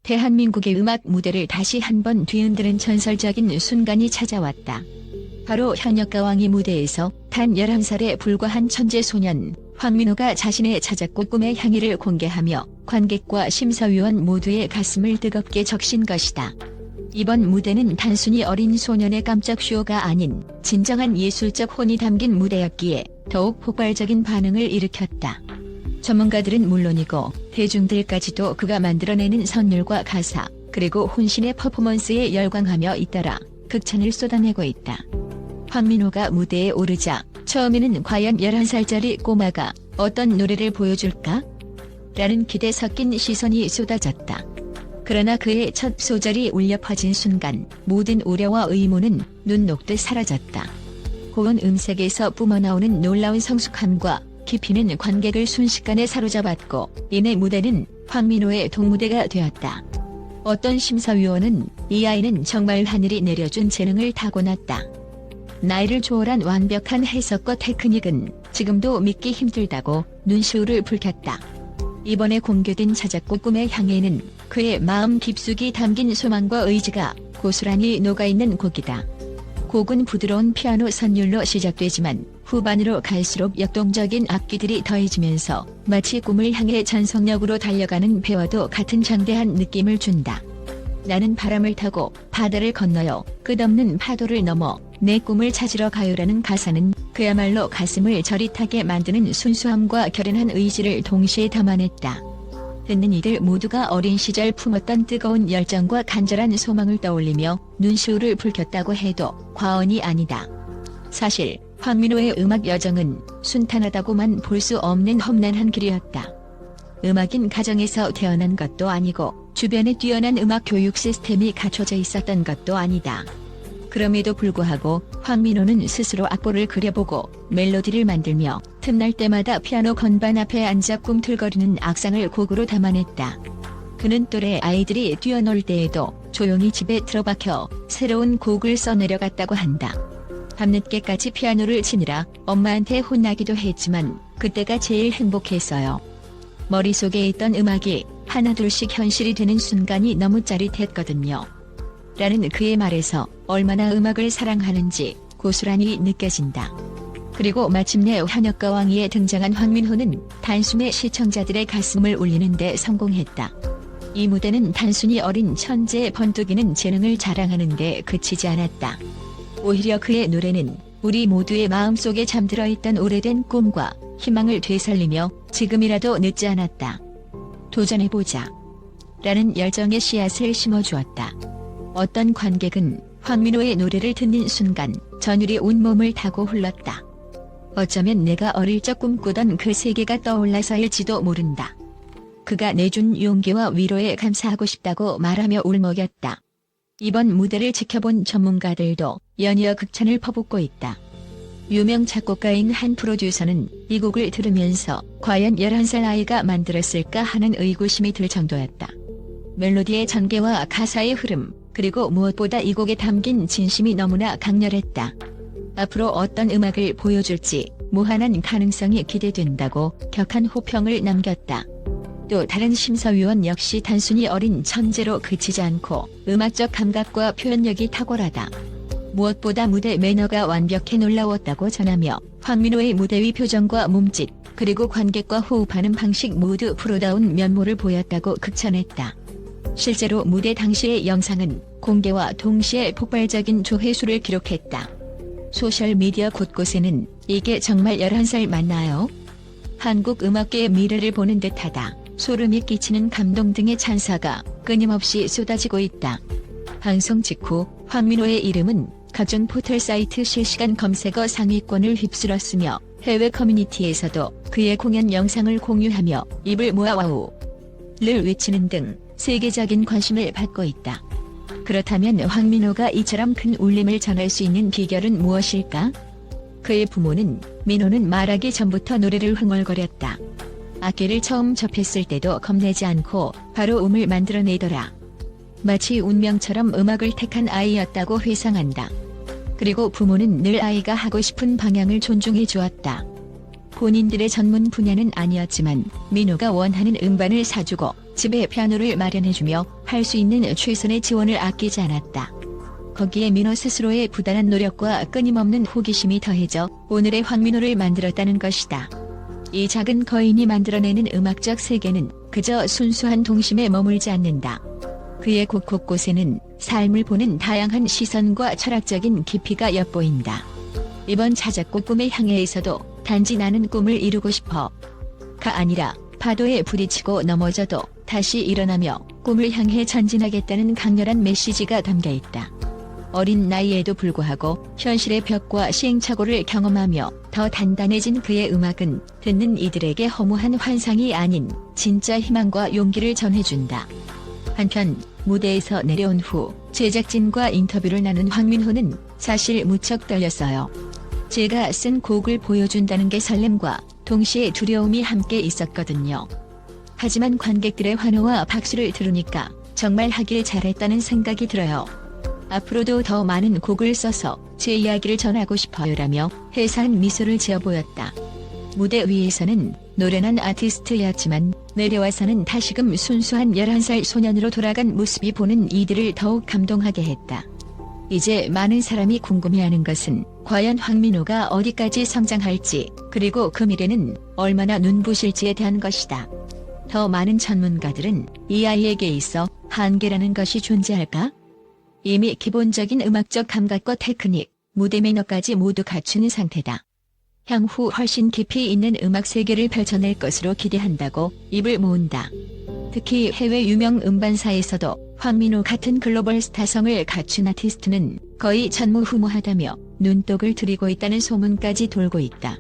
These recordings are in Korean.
대한민국의 음악 무대를 다시 한번 뒤흔드는 전설적인 순간이 찾아왔다. 바로 현역가왕이 무대에서 단 11살에 불과한 천재소년 황민호가 자신의 자작곡 꿈의 향기를 공개하며 관객과 심사위원 모두의 가슴을 뜨겁게 적신 것이다. 이번 무대는 단순히 어린 소년의 깜짝 쇼가 아닌 진정한 예술적 혼이 담긴 무대였기에 더욱 폭발적인 반응을 일으켰다. 전문가들은 물론이고 대중들까지도 그가 만들어내는 선율과 가사, 그리고 혼신의 퍼포먼스에 열광하며 잇따라 극찬을 쏟아내고 있다. 황민호가 무대에 오르자 처음에는 과연 11살짜리 꼬마가 어떤 노래를 보여줄까? 라는 기대 섞인 시선이 쏟아졌다. 그러나 그의 첫 소절이 울려 퍼진 순간 모든 우려와 의문은 눈 녹듯 사라졌다. 고운 음색에서 뿜어나오는 놀라운 성숙함과 깊이는 관객을 순식간에 사로잡았고 이내 무대는 황민호의 동무대가 되었다. 어떤 심사위원은 이 아이는 정말 하늘이 내려준 재능을 타고났다. 나이를 초월한 완벽한 해석과 테크닉은 지금도 믿기 힘들다고 눈시울을 붉혔다. 이번에 공개된 자작곡 꿈의 향에는 그의 마음 깊숙이 담긴 소망과 의지가 고스란히 녹아있는 곡이다. 곡은 부드러운 피아노 선율로 시작되지만 후반으로 갈수록 역동적인 악기들이 더해지면서 마치 꿈을 향해 전속력으로 달려가는 배와도 같은 장대한 느낌을 준다. 나는 바람을 타고 바다를 건너요 끝없는 파도를 넘어 내 꿈을 찾으러 가요라는 가사는 그야말로 가슴을 저릿하게 만드는 순수함과 결연한 의지를 동시에 담아냈다. 듣는 이들 모두가 어린 시절 품었던 뜨거운 열정과 간절한 소망을 떠올리며 눈시울을 붉혔다고 해도 과언이 아니다. 사실 황민호의 음악 여정은 순탄하다고만 볼 수 없는 험난한 길이었다. 음악인 가정에서 태어난 것도 아니고 주변에 뛰어난 음악 교육 시스템이 갖춰져 있었던 것도 아니다. 그럼에도 불구하고 황민호는 스스로 악보를 그려보고 멜로디를 만들며 틈날 때마다 피아노 건반 앞에 앉아 꿈틀거리는 악상을 곡으로 담아냈다. 그는 또래 아이들이 뛰어놀 때에도 조용히 집에 들어박혀 새로운 곡을 써내려갔다고 한다. 밤늦게까지 피아노를 치느라 엄마한테 혼나기도 했지만 그때가 제일 행복했어요. 머릿속에 있던 음악이 하나둘씩 현실이 되는 순간이 너무 짜릿했거든요. 라는 그의 말에서 얼마나 음악을 사랑하는지 고스란히 느껴진다. 그리고 마침내 현역가왕이에 등장한 황민호는 단숨에 시청자들의 가슴을 울리는 데 성공했다. 이 무대는 단순히 어린 천재의 번뜩이는 재능을 자랑하는 데 그치지 않았다. 오히려 그의 노래는 우리 모두의 마음속에 잠들어 있던 오래된 꿈과 희망을 되살리며 지금이라도 늦지 않았다. 도전해보자. 라는 열정의 씨앗을 심어주었다. 어떤 관객은 황민호의 노래를 듣는 순간 전율이 온몸을 타고 흘렀다. 어쩌면 내가 어릴 적 꿈꾸던 그 세계가 떠올라서일지도 모른다. 그가 내준 용기와 위로에 감사하고 싶다고 말하며 울먹였다. 이번 무대를 지켜본 전문가들도 연이어 극찬을 퍼붓고 있다. 유명 작곡가인 한 프로듀서는 이 곡을 들으면서 과연 11살 아이가 만들었을까 하는 의구심이 들 정도였다. 멜로디의 전개와 가사의 흐름, 그리고 무엇보다 이 곡에 담긴 진심이 너무나 강렬했다. 앞으로 어떤 음악을 보여줄지 무한한 가능성이 기대된다고 격한 호평을 남겼다. 또 다른 심사위원 역시 단순히 어린 천재로 그치지 않고 음악적 감각과 표현력이 탁월하다. 무엇보다 무대 매너가 완벽해 놀라웠다고 전하며 황민호의 무대 위 표정과 몸짓, 그리고 관객과 호흡하는 방식 모두 프로다운 면모를 보였다고 극찬했다. 실제로 무대 당시의 영상은 공개와 동시에 폭발적인 조회수를 기록했다. 소셜미디어 곳곳에는 이게 정말 11살 맞나요? 한국 음악계의 미래를 보는 듯하다. 소름이 끼치는 감동 등의 찬사가 끊임없이 쏟아지고 있다. 방송 직후 황민호의 이름은 각종 포털 사이트 실시간 검색어 상위권을 휩쓸었으며 해외 커뮤니티에서도 그의 공연 영상을 공유하며 입을 모아 와우를 외치는 등 세계적인 관심을 받고 있다. 그렇다면 황민호가 이처럼 큰 울림을 전할 수 있는 비결은 무엇일까? 그의 부모는 민호는 말하기 전부터 노래를 흥얼거렸다. 악기를 처음 접했을 때도 겁내지 않고 바로 음을 만들어내더라. 마치 운명처럼 음악을 택한 아이였다고 회상한다. 그리고 부모는 늘 아이가 하고 싶은 방향을 존중해 주었다. 본인들의 전문 분야는 아니었지만 민호가 원하는 음반을 사주고 집에 피아노를 마련해주며 할 수 있는 최선의 지원을 아끼지 않았다. 거기에 민호 스스로의 부단한 노력과 끊임없는 호기심이 더해져 오늘의 황민호를 만들었다는 것이다. 이 작은 거인이 만들어내는 음악적 세계는 그저 순수한 동심에 머물지 않는다. 그의 곡 곳곳에는 삶을 보는 다양한 시선과 철학적인 깊이가 엿보인다. 이번 자작곡 꿈의 향해에서도 단지 나는 꿈을 이루고 싶어가 아니라 파도에 부딪히고 넘어져도 다시 일어나며 꿈을 향해 전진하겠다는 강렬한 메시지가 담겨있다. 어린 나이에도 불구하고 현실의 벽과 시행착오를 경험하며 더 단단해진 그의 음악은 듣는 이들에게 허무한 환상이 아닌 진짜 희망과 용기를 전해준다. 한편 무대에서 내려온 후 제작진과 인터뷰를 나눈 황민호는 사실 무척 떨렸어요. 제가 쓴 곡을 보여준다는 게 설렘과 동시에 두려움이 함께 있었거든요. 하지만 관객들의 환호와 박수를 들으니까 정말 하길 잘했다는 생각이 들어요. 앞으로도 더 많은 곡을 써서 제 이야기를 전하고 싶어요라며 회사한 미소를 지어 보였다. 무대 위에서는 노련한 아티스트였지만 내려와서는 다시금 순수한 11살 소년으로 돌아간 모습이 보는 이들을 더욱 감동하게 했다. 이제 많은 사람이 궁금해하는 것은 과연 황민호가 어디까지 성장할지 그리고 그 미래는 얼마나 눈부실지에 대한 것이다. 더 많은 전문가들은 이 아이에게 있어 한계라는 것이 존재할까? 이미 기본적인 음악적 감각과 테크닉, 무대 매너까지 모두 갖춘 상태다. 향후 훨씬 깊이 있는 음악 세계를 펼쳐낼 것으로 기대한다고 입을 모은다. 특히 해외 유명 음반사에서도 황민호 같은 글로벌 스타성을 갖춘 아티스트는 거의 전무후무하다며 눈독을 들이고 있다는 소문까지 돌고 있다.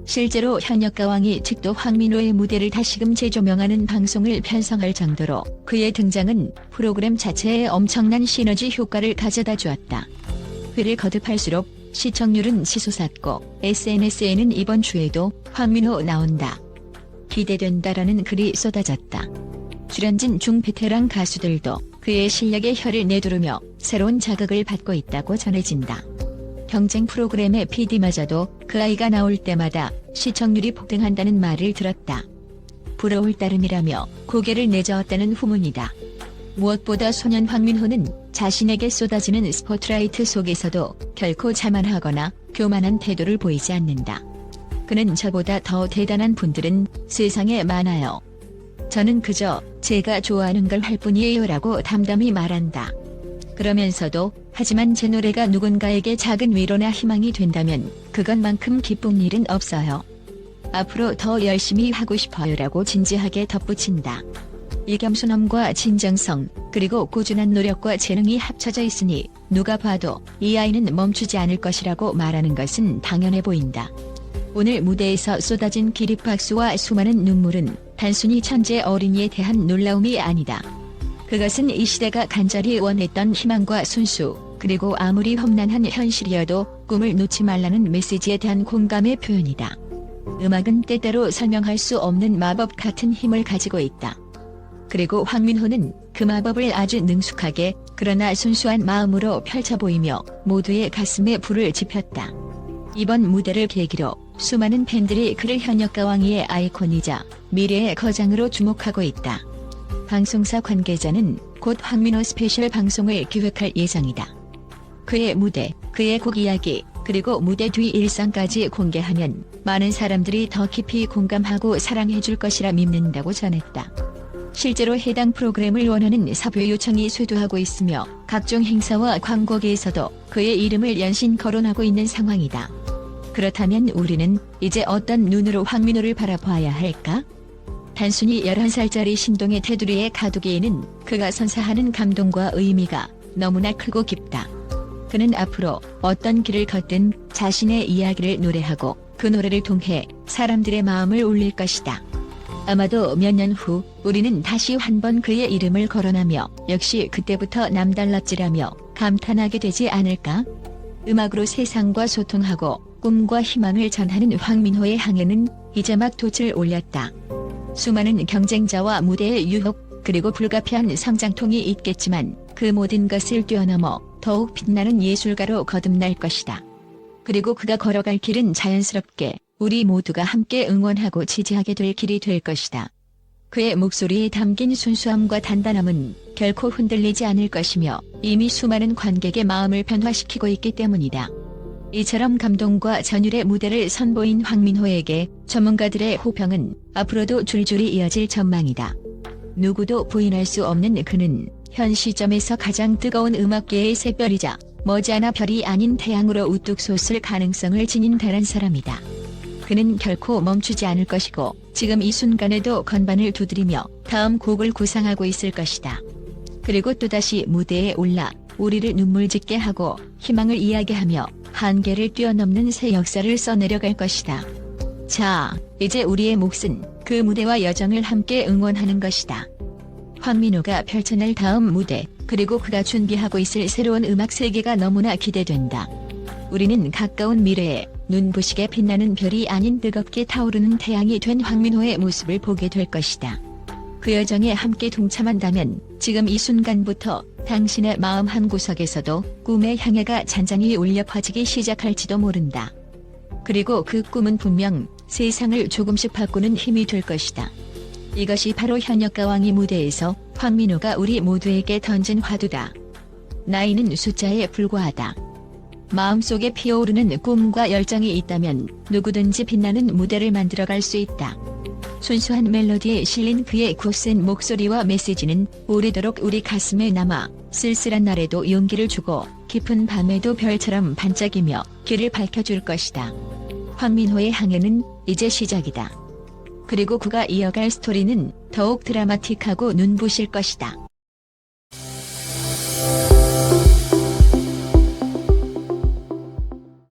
실제로 현역가왕이 측도 황민호의 무대를 다시금 재조명하는 방송을 편성할 정도로 그의 등장은 프로그램 자체에 엄청난 시너지 효과를 가져다 주었다. 회를 거듭할수록 시청률은 치솟았고 SNS에는 이번 주에도 황민호 나온다, 기대된다라는 글이 쏟아졌다. 출연진 중 베테랑 가수들도 그의 실력에 혀를 내두르며 새로운 자극을 받고 있다고 전해진다. 경쟁 프로그램의 PD마저도 그 아이가 나올 때마다 시청률이 폭등한다는 말을 들었다. 부러울 따름이라며 고개를 내저었다는 후문이다. 무엇보다 소년 황민호는 자신에게 쏟아지는 스포트라이트 속에서도 결코 자만하거나 교만한 태도를 보이지 않는다. 그는 저보다 더 대단한 분들은 세상에 많아요. 저는 그저 제가 좋아하는 걸 할 뿐이에요 라고 담담히 말한다. 그러면서도 하지만 제 노래가 누군가에게 작은 위로나 희망이 된다면 그것만큼 기쁜 일은 없어요. 앞으로 더 열심히 하고 싶어요 라고 진지하게 덧붙인다. 이 겸손함과 진정성 그리고 꾸준한 노력과 재능이 합쳐져 있으니 누가 봐도 이 아이는 멈추지 않을 것이라고 말하는 것은 당연해 보인다. 오늘 무대에서 쏟아진 기립박수와 수많은 눈물은 단순히 천재 어린이에 대한 놀라움이 아니다. 그것은 이 시대가 간절히 원했던 희망과 순수, 그리고 아무리 험난한 현실이어도 꿈을 놓지 말라는 메시지에 대한 공감의 표현이다. 음악은 때때로 설명할 수 없는 마법 같은 힘을 가지고 있다. 그리고 황민호는 그 마법을 아주 능숙하게 그러나 순수한 마음으로 펼쳐 보이며 모두의 가슴에 불을 지폈다. 이번 무대를 계기로 수많은 팬들이 그를 현역가왕이의 아이콘이자 미래의 거장으로 주목하고 있다. 방송사 관계자는 곧 황민호 스페셜 방송을 기획할 예정이다. 그의 무대, 그의 곡 이야기, 그리고 무대 뒤 일상까지 공개하면 많은 사람들이 더 깊이 공감하고 사랑해줄 것이라 믿는다고 전했다. 실제로 해당 프로그램을 원하는 섭외 요청이 쇄도하고 있으며 각종 행사와 광고계에서도 그의 이름을 연신 거론하고 있는 상황이다. 그렇다면 우리는 이제 어떤 눈으로 황민호를 바라봐야 할까? 단순히 11살짜리 신동의 테두리에 가두기에는 그가 선사하는 감동과 의미가 너무나 크고 깊다. 그는 앞으로 어떤 길을 걷든 자신의 이야기를 노래하고 그 노래를 통해 사람들의 마음을 울릴 것이다. 아마도 몇 년 후 우리는 다시 한 번 그의 이름을 거론하며 역시 그때부터 남달랐지라며 감탄하게 되지 않을까? 음악으로 세상과 소통하고 꿈과 희망을 전하는 황민호의 항해는 이제 막 돛을 올렸다. 수많은 경쟁자와 무대의 유혹 그리고 불가피한 성장통이 있겠지만 그 모든 것을 뛰어넘어 더욱 빛나는 예술가로 거듭날 것이다. 그리고 그가 걸어갈 길은 자연스럽게 우리 모두가 함께 응원하고 지지하게 될 길이 될 것이다. 그의 목소리에 담긴 순수함과 단단함은 결코 흔들리지 않을 것이며 이미 수많은 관객의 마음을 변화시키고 있기 때문이다. 이처럼 감동과 전율의 무대를 선보인 황민호에게 전문가들의 호평은 앞으로도 줄줄이 이어질 전망이다. 누구도 부인할 수 없는 그는 현 시점에서 가장 뜨거운 음악계의 새별이자 머지않아 별이 아닌 태양으로 우뚝 솟을 가능성을 지닌 대란 사람이다. 그는 결코 멈추지 않을 것이고 지금 이 순간에도 건반을 두드리며 다음 곡을 구상하고 있을 것이다. 그리고 또다시 무대에 올라 우리를 눈물짓게 하고 희망을 이야기하며 한계를 뛰어넘는 새 역사를 써내려갈 것이다. 자, 이제 우리의 몫은 그 무대와 여정을 함께 응원하는 것이다. 황민호가 펼쳐낼 다음 무대, 그리고 그가 준비하고 있을 새로운 음악 세계가 너무나 기대된다. 우리는 가까운 미래에 눈부시게 빛나는 별이 아닌 뜨겁게 타오르는 태양이 된 황민호의 모습을 보게 될 것이다. 그 여정에 함께 동참한다면 지금 이 순간부터 당신의 마음 한구석에서도 꿈의 향해가 잔잔히 울려 퍼지기 시작할지도 모른다. 그리고 그 꿈은 분명 세상을 조금씩 바꾸는 힘이 될 것이다. 이것이 바로 현역가왕이 무대에서 황민호가 우리 모두에게 던진 화두다. 나이는 숫자에 불과하다. 마음속에 피어오르는 꿈과 열정이 있다면 누구든지 빛나는 무대를 만들어갈 수 있다. 순수한 멜로디에 실린 그의 굳센 목소리와 메시지는 오래도록 우리 가슴에 남아 쓸쓸한 날에도 용기를 주고 깊은 밤에도 별처럼 반짝이며 길을 밝혀줄 것이다. 황민호의 항해는 이제 시작이다. 그리고 그가 이어갈 스토리는 더욱 드라마틱하고 눈부실 것이다.